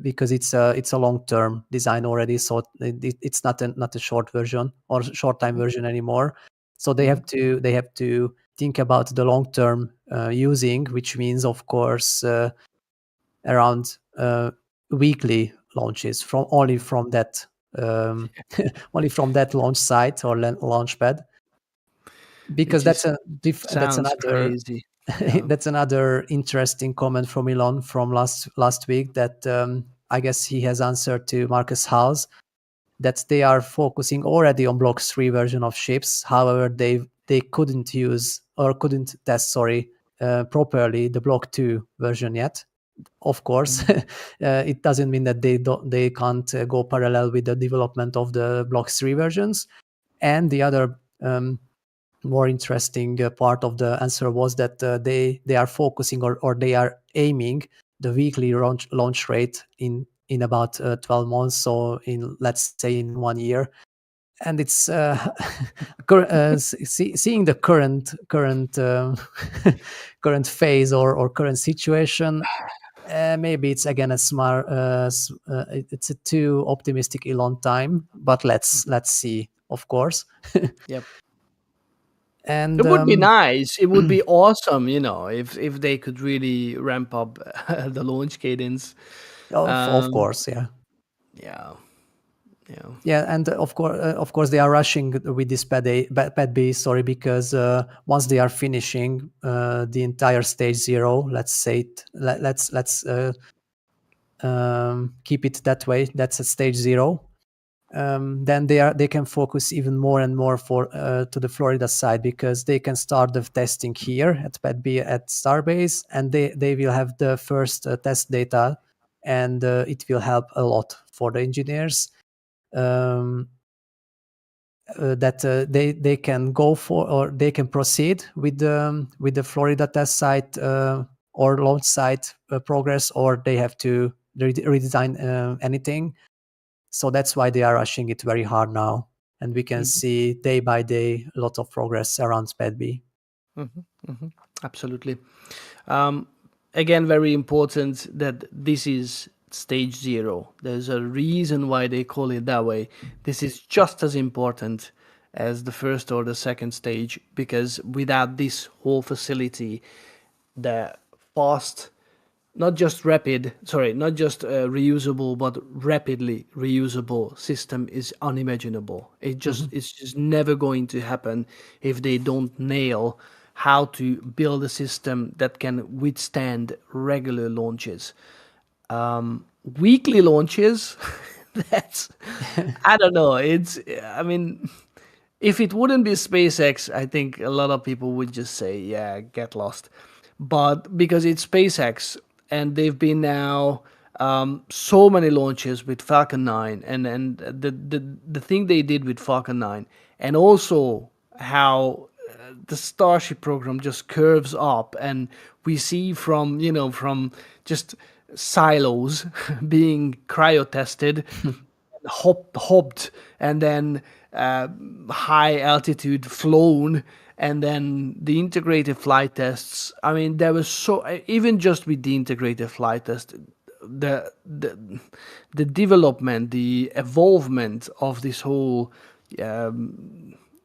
B: because it's a long term design already, so it's not a short version or short time version anymore. So
A: Mhm.
B: they have to think about the long term using, which means, of course, around weekly launches from only from that um, only from that launch site or launch pad,
A: It
B: because
A: just
B: that's
A: sounds
B: another
A: crazy. Yeah.
B: that's another interesting comment from Elon from last week, that I guess he has answered to Marcus House, that they are focusing already on Block 3 version of ships. However, they couldn't use or couldn't test, sorry, properly the Block 2 version yet. Of course,
A: Mhm.
B: it doesn't mean that they can't go parallel with the development of the Block 3 versions. And the other more interesting part of the answer was that they are focusing, or they are aiming the weekly launch rate in about 12 months, so in, let's say, in 1 year. And it's seeing the current current phase or current situation. Maybe it's again a smart it's a too optimistic Elon time, but let's see, of course.
A: Yep.
B: And
A: It would be nice. It would be awesome, if they could really ramp up the launch cadence.
B: of
A: Um,
B: course, yeah.
A: yeah, yeah.
B: Yeah, and of course, they are rushing with this pad B, sorry, because once they are finishing the entire stage 0, let's say let's keep it that way. That's a stage 0. Then they can focus even more and more to the Florida side, because they can start the testing here at pad B at Starbase, and they will have the first test data, and it will help a lot for the engineers. Um, that they can go for, or they can proceed with the Florida test site or launch site progress, or they have to redesign anything. So that's why they are rushing it very hard now, and we can
A: Mhm,
B: see day by day a lot of progress around SPED B.
A: mhm, mhm. Absolutely. Um, Again, very important that this is stage 0. There's a reason why they call it that way. This is just as important as the first or the second stage, because without this whole facility, the fast, not just reusable, but rapidly reusable system is unimaginable.
B: Mhm.
A: It's just never going to happen if they don't nail how to build a system that can withstand regular launches. Weekly launches, that's, I don't know. I mean, if it wouldn't be SpaceX, I think a lot of people would just say, yeah, get lost. But because it's SpaceX and they've been now so many launches with Falcon 9 and the thing they did with Falcon 9 and also how the Starship program just curves up and we see from, from just silos being cryo tested hopped and then high altitude flown and then the integrated flight tests. I mean, there was so even just with the integrated flight test, the the the development, the evolvement of this whole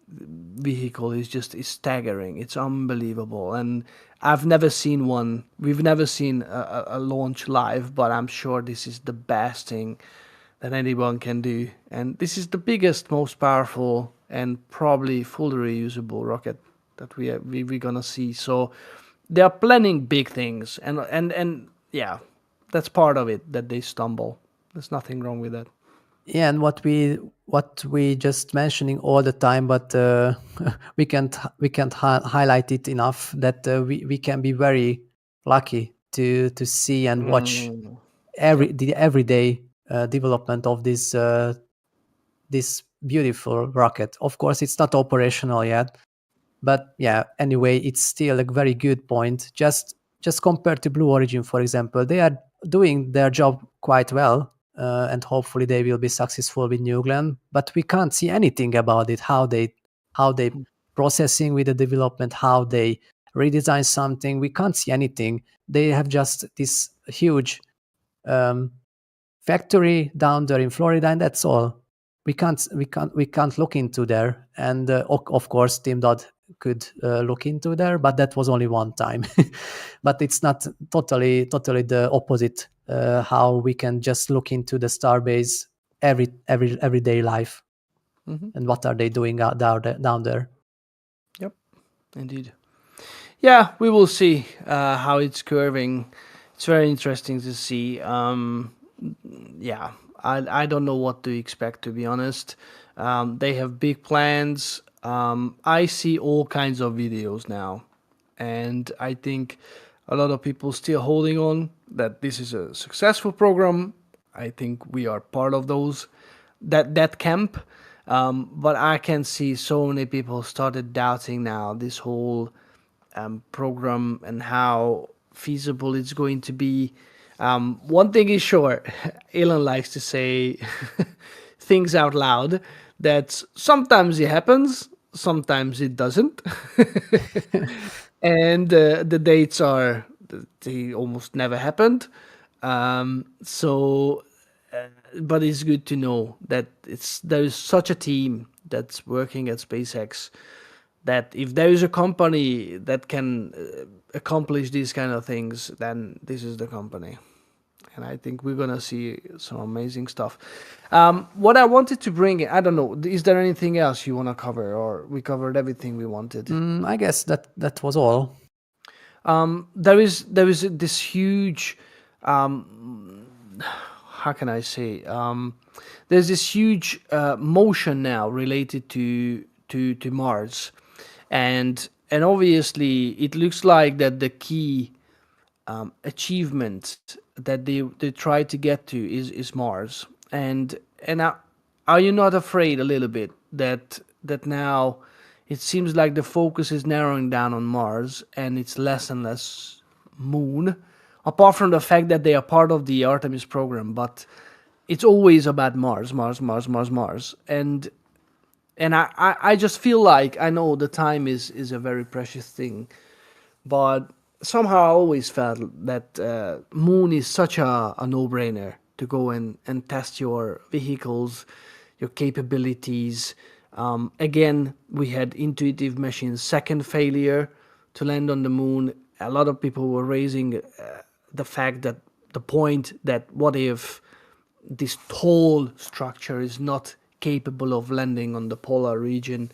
A: vehicle is staggering. It's unbelievable, and I've never seen one. We've never seen a launch live, but I'm sure this is the best thing that anyone can do. And this is the biggest, most powerful, and probably fully reusable rocket that we're gonna see. So they are planning big things, and yeah, that's part of it that they stumble. There's nothing wrong with that.
B: Yeah, and what we just mentioning all the time, but we can't highlight it enough that we can be very lucky to see and watch
A: Yep.
B: the everyday development of this beautiful rocket. Of course, it's not operational yet, but yeah, anyway, it's still a very good point. Just compared to Blue Origin, for example, they are doing their job quite well, and hopefully they will be successful with New Glenn. But we can't see anything about it. How they processing with the development, how they redesign something. We can't see anything. They have just this huge um, factory down there in Florida, and that's all. We can't look into there. And of course, Tim Dodd could look into there, but that was only one time. But it's not totally the opposite. How we can just look into the Starbase everyday life and what are they doing out down there.
A: Yep. Indeed. Yeah, we will see how it's curving. It's very interesting to see. Yeah, I don't know what to expect, to be honest. They have big plans. I see all kinds of videos now, and I think a lot of people still holding on that this is a successful program. I think we are part of those that camp. But I can see so many people started doubting now this whole program and how feasible it's going to be. One thing is sure, Elon likes to say things out loud that sometimes it happens, sometimes it doesn't. And the dates are, they almost never happened. So, but it's good to know that there is such a team that's working at SpaceX that if there is a company that can accomplish these kind of things, then this is the company. And I think we're gonna see some amazing stuff. What I wanted to bring, I don't know, is there anything else you want to cover, or we covered everything we wanted?
B: I guess that was all.
A: There is this huge, how can I say? There's this huge motion now related to Mars, and obviously it looks like that the key achievement that they try to get to is Mars. And are you not afraid a little bit that now it seems like the focus is narrowing down on Mars and it's less and less Moon, apart from the fact that they are part of the Artemis program, but it's always about Mars, Mars, Mars, Mars, Mars, and I just feel like I know the time is a very precious thing, but somehow I always felt that Moon is such a no-brainer to go and test your vehicles, your capabilities. Again, we had Intuitive Machine's second failure to land on the Moon. A lot of people were raising the fact that the point that what if this tall structure is not capable of landing on the polar region?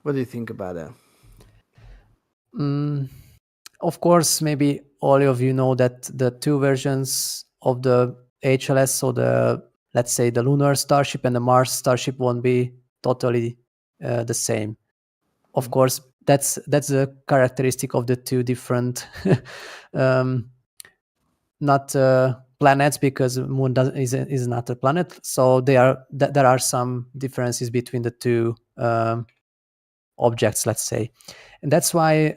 A: What do you think about that?
B: Of course, maybe all of you know that the two versions of the HLS, so the, let's say, the lunar Starship and the Mars Starship, won't be totally the same. Of course, that's a characteristic of the two different not planets, because moon is not a planet. So there are some differences between the two objects, let's say, and that's why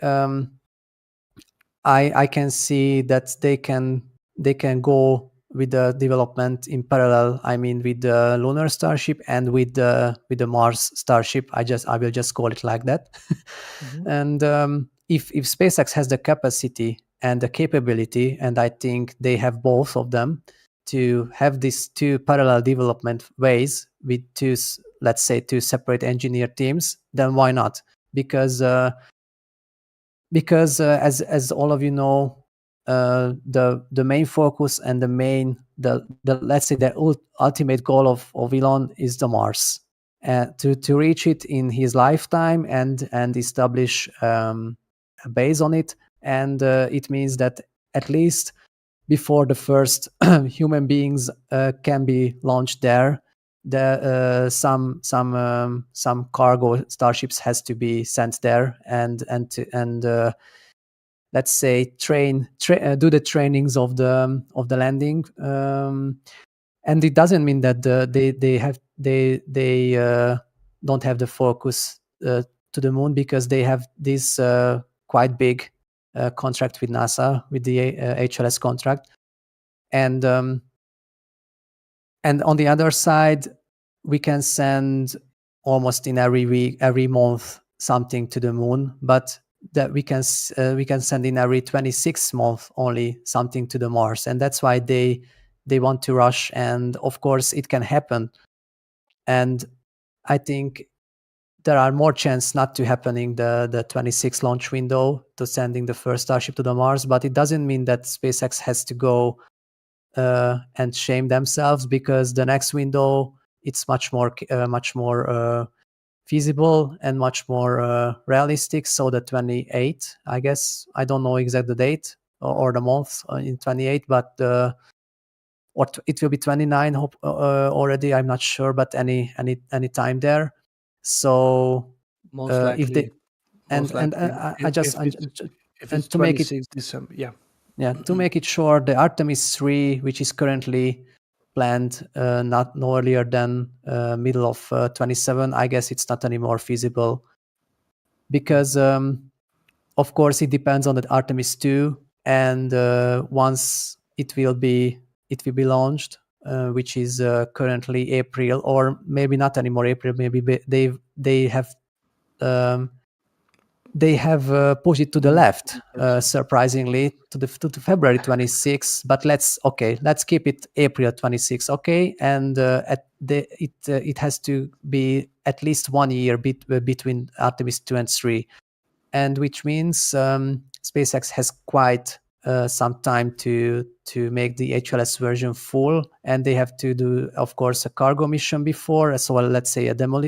B: I can see that they can go with the development in parallel. I mean, with the lunar Starship and with the Mars Starship. I will just call it like that. And if SpaceX has the capacity and the capability, and I think they have both of them, to have these two parallel development ways with let's say two separate engineer teams, then why not? Because as all of you know, the main focus and the let's say the ultimate goal of Elon is the Mars, to reach it in his lifetime and establish a base on it. And it means that at least before the first human beings can be launched there, some cargo starships has to be sent there and let's say do the trainings of the landing. And it doesn't mean that they don't have the focus to the moon, because they have this quite big contract with NASA, with the HLS contract. And on the other side, we can send almost in every week, every month, something to the moon, but that we can send in every 26 month only something to the Mars. And that's why they want to rush. And of course it can happen, and I think there are more chance not to happening the 26 launch window to sending the first Starship to the Mars. But it doesn't mean that SpaceX has to go and shame themselves, because the next window, it's much more feasible and much more realistic. So the 28, I guess, I don't know exact the date or the month in 28, but it will be 29 already, I'm not sure, but any time there. So
A: most likely,
B: if they
A: most
B: and
A: likely.
B: I just
A: if it's
B: to make it
A: 26 December,
B: yeah, to make it short, the Artemis 3, which is currently planned not no earlier than middle of 27, I guess it's not anymore feasible, because of course it depends on the Artemis 2, and once it will be launched, which is currently April, or maybe not anymore April, maybe they have pushed it to the left, surprisingly, to February 26. But let's keep it April 26, okay? And it has to be at least 1 year between Artemis 2 and 3, and which means SpaceX has quite some time to make the HLS version full, and they have to do, of course, a cargo mission before, as well, let's say a demo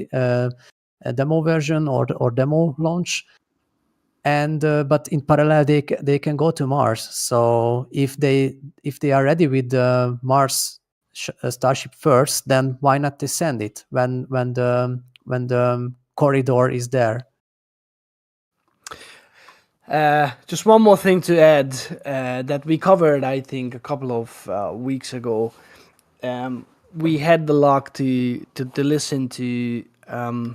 B: version or demo launch. And but in parallel they can go to Mars. So if they are ready with the Mars Starship first, then why not they send it when the corridor is there?
A: Just one more thing to add that we covered, I think, a couple of weeks ago. We had the luck to listen to Dr.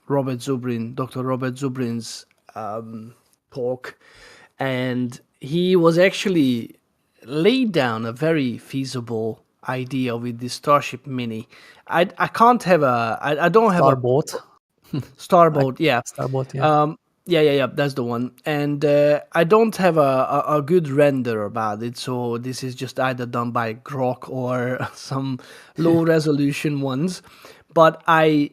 A: Robert Zubrin's talk, and he was actually laid down a very feasible idea with the Starship Mini. I can't have I don't have
B: Starboat.
A: Starboat, yeah.
B: Starboat, yeah.
A: Yeah, that's the one. And I don't have a good render about it, so this is just either done by Grok or some low resolution ones. But I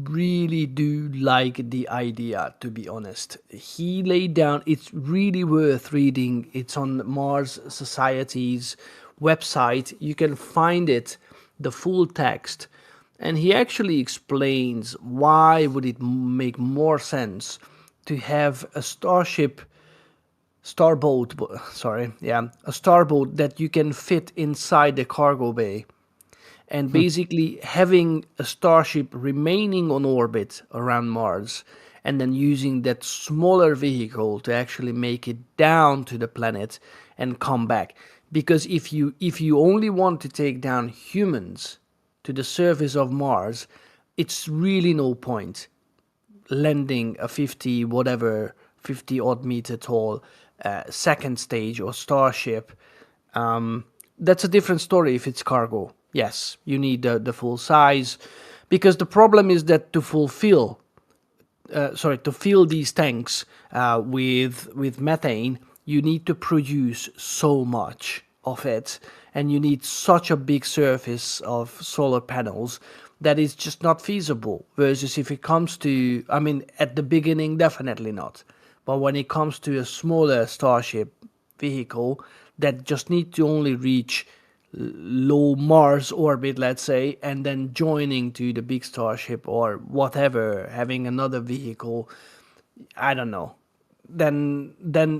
A: really do like the idea, to be honest. He laid down, it's really worth reading. It's on Mars Society's website. You can find it, the full text. And he actually explains why would it make more sense to have a starboat that you can fit inside the cargo bay, and basically having a Starship remaining on orbit around Mars and then using that smaller vehicle to actually make it down to the planet and come back. Because if you only want to take down humans to the surface of Mars, it's really no point landing a 50 odd meter tall second stage or Starship. That's a different story if it's cargo. Yes, you need the full size, because the problem is that to fill these tanks with methane, you need to produce so much of it, and you need such a big surface of solar panels that is just not feasible. Versus if it comes to, I mean, at the beginning, definitely not. But when it comes to a smaller Starship vehicle that just need to only reach low Mars orbit, let's say, and then joining to the big Starship or whatever, having another vehicle, I don't know, then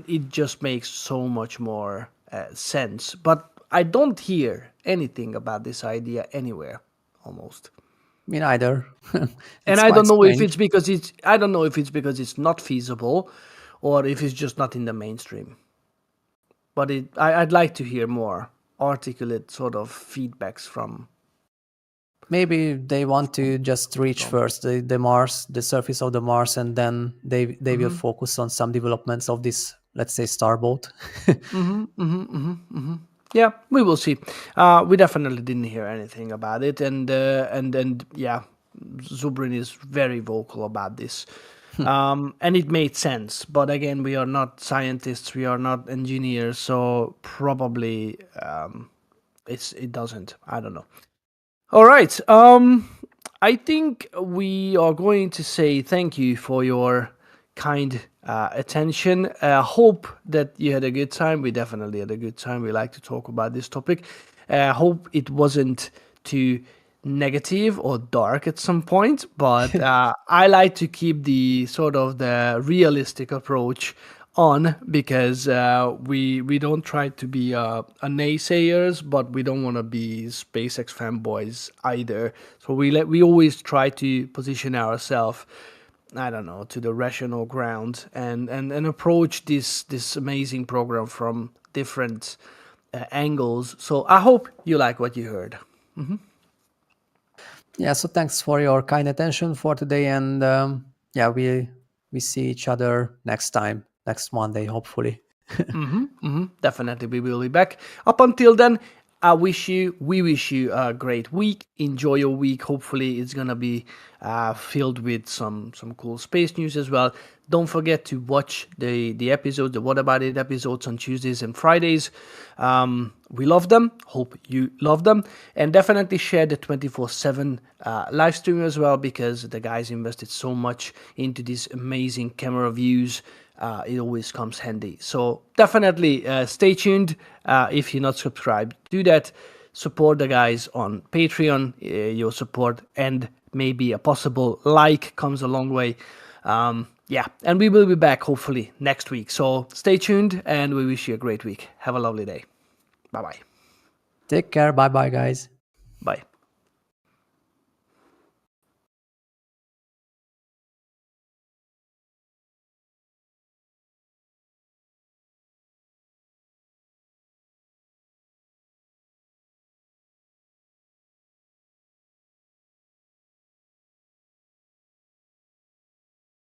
A: it just makes so much more sense. But I don't hear anything about this idea anywhere, almost.
B: Me neither.
A: And
B: It's
A: I
B: quite
A: don't know if
B: strange.
A: it's because it's not feasible, or if it's just not in the mainstream. But I'd like to hear more articulate sort of feedbacks from.
B: Maybe they want to just reach first the Mars, the surface of the Mars, and then they will focus on some developments of this, let's say, starboat.
A: Yeah, we will see. We definitely didn't hear anything about it, and yeah, Zubrin is very vocal about this, and it made sense. But again, we are not scientists, we are not engineers, so probably it doesn't. I don't know. All right. I think we are going to say thank you for your kind attention. Hope that you had a good time. We definitely had a good time. We like to talk about this topic. Hope it wasn't too negative or dark at some point, but I like to keep the sort of the realistic approach on, because we don't try to be a naysayers, but we don't want to be SpaceX fanboys either. So we always try to position ourselves, I don't know, to the rational ground, and approach this amazing program from different angles. So I hope you like what you heard.
B: Yeah, so thanks for your kind attention for today, and yeah, we see each other next time, next Monday, hopefully.
A: Definitely, we will be back. Up until then, we wish you a great week. Enjoy your week. Hopefully, it's gonna be filled with some cool space news as well. Don't forget to watch the episodes, the What About It episodes on Tuesdays and Fridays. We love them. Hope you love them, and definitely share the 24/7 live stream as well, because the guys invested so much into these amazing camera views. It always comes handy. So definitely stay tuned. If you're not subscribed, do that. Support the guys on Patreon. Your support and maybe a possible like comes a long way. Yeah, and we will be back hopefully next week. So stay tuned, and we wish you a great week. Have a lovely day. Bye-bye.
B: Take care. Bye bye, guys.
A: Bye.